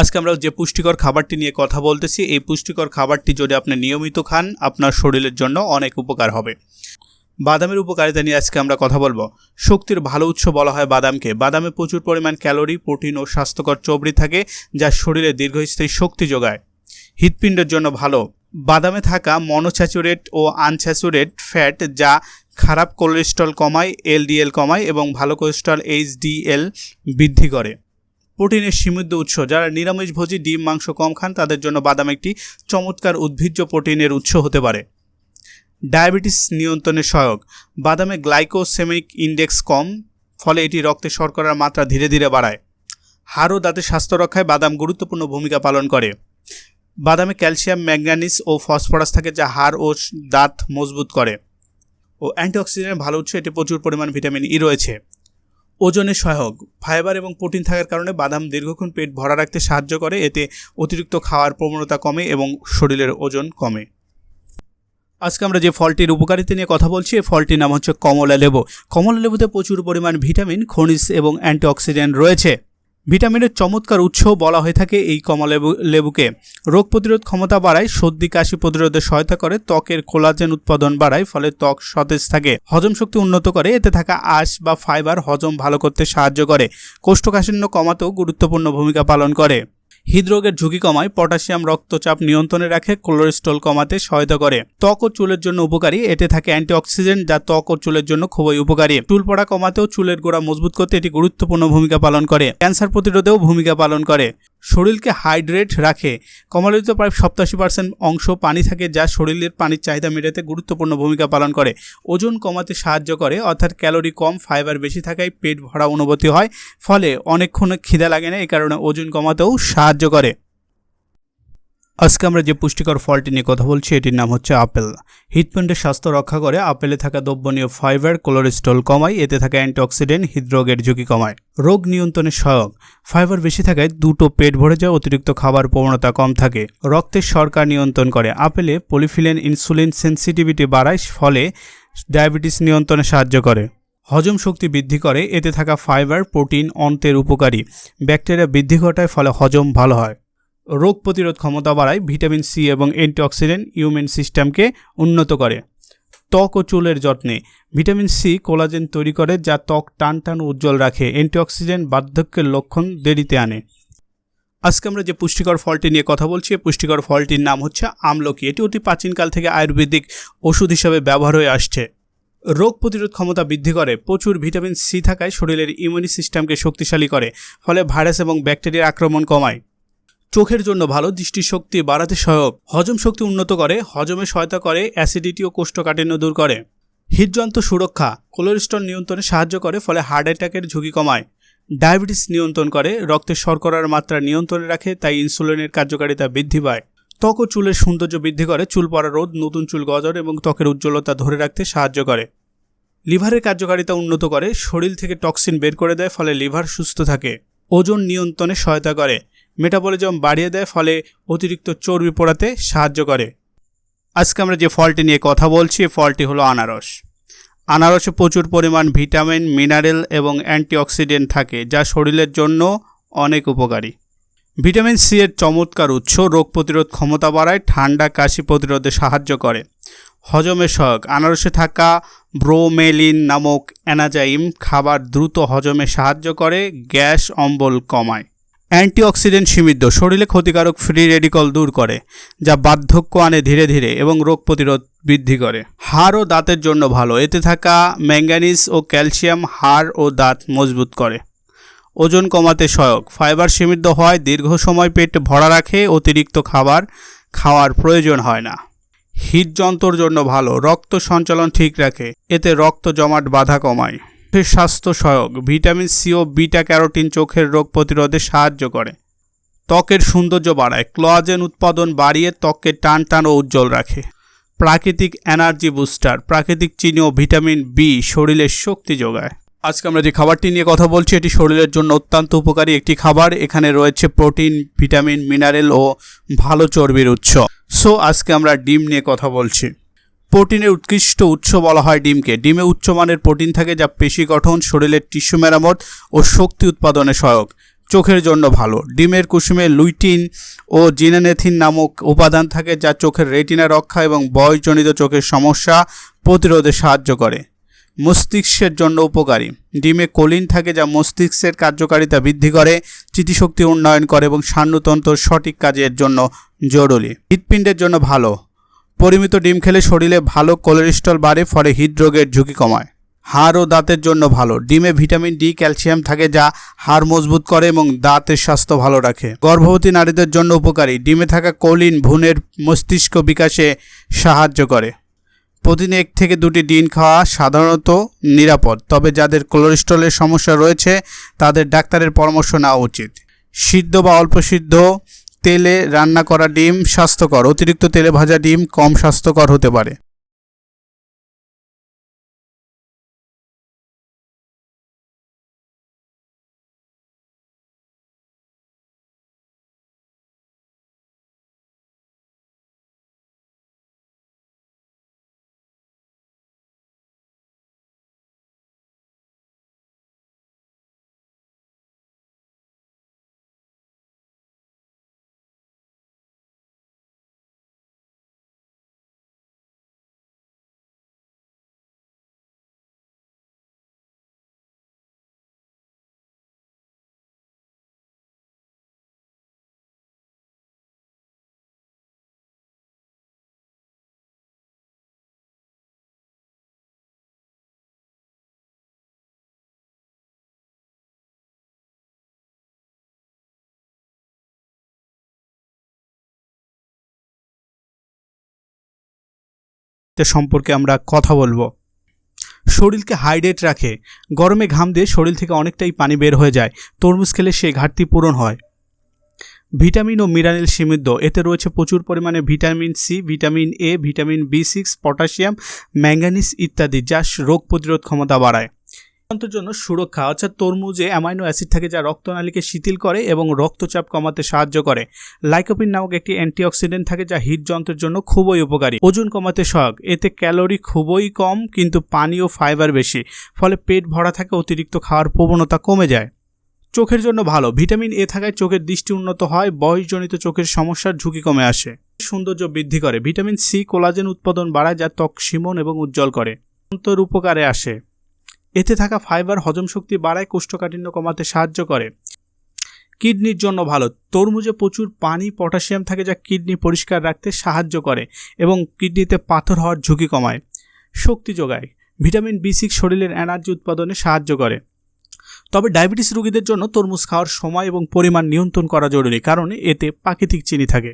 আজকে আমরা যে পুষ্টিকর খাবারটি নিয়ে কথা বলতেছি, এই পুষ্টিকর খাবারটি যদি আপনি নিয়মিত খান আপনার শরীরের জন্য অনেক উপকার হবে। বাদামের উপকারিতা নিয়ে আজকে আমরা কথা বলবো। শক্তির ভালো উৎস বলা হয় বাদামকে। বাদামে প্রচুর পরিমাণ ক্যালোরি, প্রোটিন ও স্বাস্থ্যকর চর্বি থাকে, যা শরীরে দীর্ঘস্থায়ী শক্তি যোগায়। হৃৎপিণ্ডের জন্য ভালো। বাদামে থাকা মনোস্যাচুরেট ও আনস্যাচুরেট ফ্যাট যা খারাপ কোলেস্ট্রল কমায়, এলডিএল কমায় এবং ভালো কোলেস্ট্রল এইচডিএল বৃদ্ধি করে। প্রোটিনের সমৃদ্ধ উৎস। যারা নিরামিষভোজী, ডিম মাংস কম খান তাদের জন্য বাদাম একটি চমৎকার উদ্ভিজ্জ প্রোটিনের উৎস হতে পারে। ডায়াবেটিস নিয়ন্ত্রণে সহায়ক। বাদামে গ্লাইকোসেমিক ইন্ডেক্স কম, ফলে এটি রক্তে শর্করার মাত্রা ধীরে ধীরে বাড়ায়। হাড় ও দাঁতের স্বাস্থ্য রক্ষায় বাদাম গুরুত্বপূর্ণ ভূমিকা পালন করে। বাদামে ক্যালসিয়াম, ম্যাঙ্গানিজ ও ফসফরাস থাকে, যা হাড় ও দাঁত মজবুত করে। ও অ্যান্টিঅক্সিডেন্টের ভালো উৎস, এতে প্রচুর পরিমাণ ভিটামিন ই রয়েছে। ওজনে সহায়ক। ফাইবার এবং প্রোটিন থাকার কারণে বাদাম দীর্ঘক্ষণ পেট ভরা রাখতে সাহায্য করে। এতে অতিরিক্ত খাওয়ার প্রবণতা কমে এবং শরীরের ওজন কমে। আজকে আমরা যে ফলটির উপকারিতা নিয়ে কথা বলছি, এই ফলটির নাম হচ্ছে কমলা লেবু। কমলা লেবুতে প্রচুর পরিমাণ ভিটামিন, খনিজ এবং অ্যান্টিঅক্সিডেন্ট রয়েছে। ভিটামিনের চমৎকার উৎস বলা হয়ে থাকে এই কমলা লেবুকে। রোগ প্রতিরোধ ক্ষমতা বাড়ায়, সর্দি কাশি প্রতিরোধে সহায়তা করে, ত্বকের কোলাজেন উৎপাদন বাড়ায়, ফলে ত্বক সতেজ থাকে। হজম শক্তি উন্নত করে, এতে থাকা আঁশ বা ফাইবার হজম ভালো করতে সাহায্য করে। কোষ্ঠকাঠিন্য কমাতেও গুরুত্বপূর্ণ ভূমিকা পালন করে। হৃদরোগের ঝুঁকি কমায়, পটাশিয়াম রক্তচাপ নিয়ন্ত্রণে রাখে, কোলেস্ট্রল কমাতে সহায়তা করে। ত্বক ও চুলের জন্য উপকারী, এতে থাকে অ্যান্টিঅক্সিডেন্ট যা ত্বক ও চুলের জন্য খুবই উপকারী। চুল পড়া কমাতেও চুলের গোড়া মজবুত করতে এটি গুরুত্বপূর্ণ ভূমিকা পালন করে। ক্যান্সার প্রতিরোধেও ভূমিকা পালন করে। শরীরকে হাইড্রেট রাখে। কমলালেবুতে প্রায় 87% অংশ পানি থাকে, যা শরীরের পানির চাহিদা মেটাতে গুরুত্বপূর্ণ ভূমিকা পালন করে। ওজন কমাতে সাহায্য করে, অর্থাৎ ক্যালোরি কম, ফাইবার বেশি থাকায় পেট ভরা অনুভূতি হয়, ফলে অনেকক্ষণ খিদা লাগে না, এই কারণে ওজন কমাতেও সাহায্য করে। আজকে আমরা যে পুষ্টিকর ফলটি নিয়ে কথা বলছি, এটির নাম হচ্ছে আপেল। হৃৎপিণ্ডের স্বাস্থ্য রক্ষা করে। আপেলে থাকা দ্রবণীয় ফাইবার কোলেস্ট্রল কমায়, এতে থাকা অ্যান্টিঅক্সিডেন্ট হৃদরোগের ঝুঁকি কমায়। রোগ নিয়ন্ত্রণে সহায়ক। ফাইবার বেশি থাকায় দুটো পেট ভরে যায়, অতিরিক্ত খাবার প্রবণতা কম থাকে। রক্তের শর্করা নিয়ন্ত্রণ করে। আপেলে পলিফিলেন ইনসুলিন সেন্সিটিভিটি বাড়ায়, ফলে ডায়াবেটিস নিয়ন্ত্রণে সাহায্য করে। হজম শক্তি বৃদ্ধি করে। এতে থাকা ফাইবার, প্রোটিন অন্ত্রের উপকারী। ব্যাকটেরিয়া বৃদ্ধি ঘটায়, ফলে হজম ভালো হয়। রোগ প্রতিরোধ ক্ষমতা বাড়ায়। ভিটামিন সি এবং অ্যান্টিঅক্সিডেন্ট ইমিউন সিস্টেমকে উন্নত করে। ত্বক ও চুলের যত্নে। ভিটামিন সি কোলাজেন তৈরি করে, যা ত্বক টান ও উজ্জ্বল রাখে। অ্যান্টিঅক্সিডেন্ট বার্ধক্যের লক্ষণ দেরিতে আনে। আজকে আমরা যে পুষ্টিকর ফলটি নিয়ে কথা বলছি, পুষ্টিকর ফলটির নাম হচ্ছে আমলকি। এটি অতি প্রাচীনকাল থেকে আয়ুর্বেদিক ওষুধ হিসাবে ব্যবহার হয়ে আসছে। রোগ প্রতিরোধ ক্ষমতা বৃদ্ধি করে। প্রচুর ভিটামিন সি থাকায় শরীরের ইমিউনি সিস্টেমকে শক্তিশালী করে, ফলে ভাইরাস এবং ব্যাকটেরিয়ার আক্রমণ কমায়। চোখের জন্য ভালো। দৃষ্টিশক্তি বাড়াতে সহায়ক। হজম শক্তি উন্নত করে। হজমে সহায়তা করে। অ্যাসিডিটি ও কোষ্ঠকাঠিন্য দূর করে। হৃদযন্ত্র সুরক্ষা। কোলেস্ট্রল নিয়ন্ত্রণে সাহায্য করে, ফলে হার্ট অ্যাটাকের ঝুঁকি কমায়। ডায়াবেটিস নিয়ন্ত্রণ করে। রক্তে শর্করার মাত্রা নিয়ন্ত্রণে রাখে, তাই ইনসুলিনের কার্যকারিতা বৃদ্ধি পায়। ত্বক ও চুলের সৌন্দর্য বৃদ্ধি করে। চুল পড়া রোধ, নতুন চুল গজার এবং ত্বকের উজ্জ্বলতা ধরে রাখতে সাহায্য করে। লিভারের কার্যকারিতা উন্নত করে। শরীর থেকে টক্সিন বের করে দেয়, ফলে লিভার সুস্থ থাকে। ওজন নিয়ন্ত্রণে সহায়তা করে। মেটাবলিজম বাড়িয়ে দেয়, ফলে অতিরিক্ত চর্বি পোড়াতে সাহায্য করে। আজকে আমরা যে ফলটি নিয়ে কথা বলছি, এই ফলটি হলো আনারস। আনারসে প্রচুর পরিমাণ ভিটামিন, মিনারেল এবং অ্যান্টিঅক্সিডেন্ট থাকে, যা শরীরের জন্য অনেক উপকারী। ভিটামিন সি এর চমৎকার উৎস। রোগ প্রতিরোধ ক্ষমতা বাড়ায়, ঠান্ডা কাশি প্রতিরোধে সাহায্য করে। হজমের সহায়ক। আনারসে থাকা ব্রোমেলিন নামক এনাজাইম খাবার দ্রুত হজমে সাহায্য করে, গ্যাস অম্বল কমায়। অ্যান্টিঅক্সিডেন্ট সমৃদ্ধ। শরীরে ক্ষতিকারক ফ্রি রেডিকল দূর করে, যা বার্ধক্য আনে ধীরে ধীরে এবং রোগ প্রতিরোধ বৃদ্ধি করে। হাড় ও দাঁতের জন্য ভালো। এতে থাকা ম্যাঙ্গানিজ ও ক্যালসিয়াম হাড় ও দাঁত মজবুত করে। ওজন কমাতে সহায়ক। ফাইবার সমৃদ্ধ হয়, দীর্ঘ সময় পেট ভরা রাখে, অতিরিক্ত খাবার খাওয়ার প্রয়োজন হয় না। হৃদযন্ত্রের জন্য ভালো। রক্ত সঞ্চালন ঠিক রাখে, এতে রক্ত জমাট বাধা কমায়। চোখের স্বাস্থ্য সহায়ক। ভিটামিন সি ও বিটা ক্যারোটিন চোখের রোগ প্রতিরোধে সাহায্য করে। ত্বকের সৌন্দর্য বাড়ায়। কোলাজেন উৎপাদন বাড়িয়ে ত্বককে টান ও উজ্জ্বল রাখে। প্রাকৃতিক এনার্জি বুস্টার। প্রাকৃতিক চিনি ও ভিটামিন বি শরীরের শক্তি যোগায়। আজকে আমরা যে খাবারটি নিয়ে কথা বলছি, এটি শরীরের জন্য অত্যন্ত উপকারী একটি খাবার। এখানে রয়েছে প্রোটিন, ভিটামিন, মিনারেল ও ভালো চর্বির উৎস। আজকে আমরা ডিম নিয়ে কথা বলছি। প্রোটিনের উৎকৃষ্ট উৎস বলা হয় ডিমকে। ডিমে উচ্চমানের প্রোটিন থাকে, যা পেশি গঠন, শরীরের টিস্যু মেরামত ও শক্তি উৎপাদনে সহায়ক। চোখের জন্য ভালো। ডিমের কুসুমে লুইটিন ও জিনানেথিন নামক উপাদান থাকে যা চোখের রেটিনা রক্ষা এবং বয়সজনিত চোখের সমস্যা প্রতিরোধে সাহায্য করে। মস্তিষ্কের জন্য উপকারী। ডিমে কোলিন থাকে যা মস্তিষ্কের কার্যকারিতা বৃদ্ধি করে, স্মৃতিশক্তি উন্নয়ন করে এবং স্নায়ুতন্ত্র সঠিক কাজের জন্য জরুরি। হৃৎপিণ্ডের জন্য ভালো। পরিমিত ডিম খেলে শরীরে ভালো কোলেস্টেরল বাড়ে, ফলে হৃদরোগের ঝুঁকি কমায়। হাড় ও দাঁতের জন্য ভালো। ডিমে ভিটামিন ডি, ক্যালসিয়াম থাকে যা হাড় মজবুত করে এবং দাঁতের স্বাস্থ্য ভালো রাখে। গর্ভবতী নারীদের জন্য উপকারী। ডিমে থাকা কোলিন ভ্রূণের মস্তিষ্ক বিকাশে সাহায্য করে। প্রতিদিন 1 থেকে 2টি ডিম খাওয়া সাধারণত নিরাপদ, তবে যাদের কোলেস্টেরলের সমস্যা রয়েছে তাদের ডাক্তারের পরামর্শ নেওয়া উচিত। সিদ্ধ বা অল্প সিদ্ধ তেলে রান্না করা ডিম স্বাস্থ্যকর। অতিরিক্ত তেলে ভাজা ডিম কম স্বাস্থ্যকর হতে পারে। সম্পর্কে আমরা কথা বলবো। শরীরকে হাইড্রেট রাখে। গরমে ঘাম দিয়ে শরীর থেকে অনেকটাই পানি বের হয়ে যায়। তরমুজ খেলে সেই ঘাটতি পূরণ হয়। ভিটামিন ও মিনারেল সমৃদ্ধ। এতে রয়েছে প্রচুর পরিমাণে vitamin C, vitamin A, vitamin B6, potassium, manganese ইত্যাদি, যা রোগ প্রতিরোধ ক্ষমতা বাড়ায়। হৃদযন্ত্রের জন্য সুরক্ষা, অর্থাৎ তরমুজে অ্যামাইনো অ্যাসিড থাকে যা রক্তনালীকে শিথিল করে এবং রক্তচাপ কমাতে সাহায্য করে। লাইকোপিন নামক একটি অ্যান্টিঅক্সিডেন্ট থাকে যা হৃদযন্ত্রের জন্য খুবই উপকারী। ওজন কমাতে সহায়ক। এতে ক্যালোরি খুবই কম কিন্তু পানি ও ফাইবার বেশি, ফলে পেট ভরা থাকে, অতিরিক্ত খাওয়ার প্রবণতা কমে যায়। চোখের জন্য ভালো। ভিটামিন এ থাকায় চোখের দৃষ্টি উন্নত হয়, বয়সজনিত চোখের সমস্যার ঝুঁকি কমে আসে। সৌন্দর্য বৃদ্ধি করে। ভিটামিন সি কোলাজেন উৎপাদন বাড়ায় যা ত্বক শিমন এবং উজ্জ্বল করে। দন্তের উপকারে আসে। এতে থাকা ফাইবার হজম শক্তি বাড়ায়, কোষ্ঠকাঠিন্য কমাতে সাহায্য করে। কিডনির জন্য ভালো। তরমুজে প্রচুর পানি, পটাশিয়াম থাকে যা কিডনি পরিষ্কার রাখতে সাহায্য করে এবং কিডনিতে পাথর হওয়ার ঝুঁকি কমায়। শক্তি যোগায়। ভিটামিন B6 শরীরের এনার্জি উৎপাদনে সাহায্য করে। তবে ডায়াবেটিস রোগীদের জন্য তরমুজ খাওয়ার সময় এবং পরিমাণ নিয়ন্ত্রণ করা জরুরি, কারণ এতে প্রাকৃতিক চিনি থাকে।